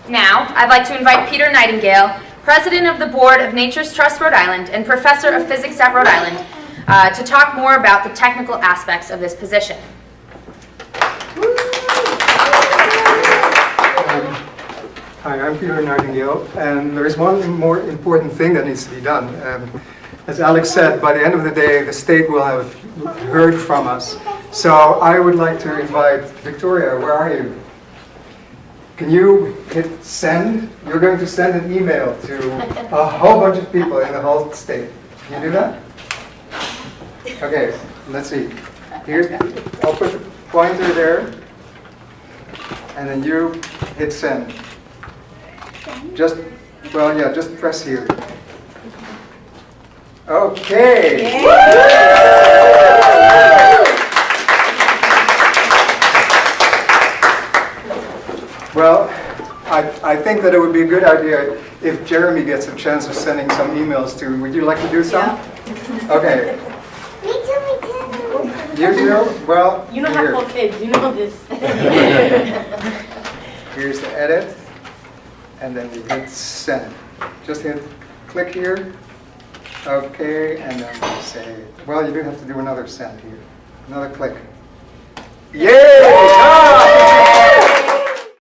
Now, I'd like to invite Peter Nightingale, President of the Board of Nature's Trust Rhode Island and Professor of Physics at Rhode Island, to talk more about the technical aspects of this position. Hi, I'm Peter Nightingale, and there is one more important thing that needs to be done. As Alex said, by the end of the day, the state will have heard from us. So I would like to invite Victoria. Where are you? Can you hit send? You're going to send an email to a whole bunch of people in the whole state. Can you do that? Okay, let's see. Here, I'll put the pointer there, and then you hit send. Just press here. Okay. Well, I think that it would be a good idea if Jeremy gets a chance of sending some emails too. Would you like to do some? Yeah. Okay. Me too. You do? Well, you don't have 4 kids, you know this. Here's the edit, and then you hit send. Just hit click here. Okay, and then you say, well, you do have to do another send here. Another click. Yay!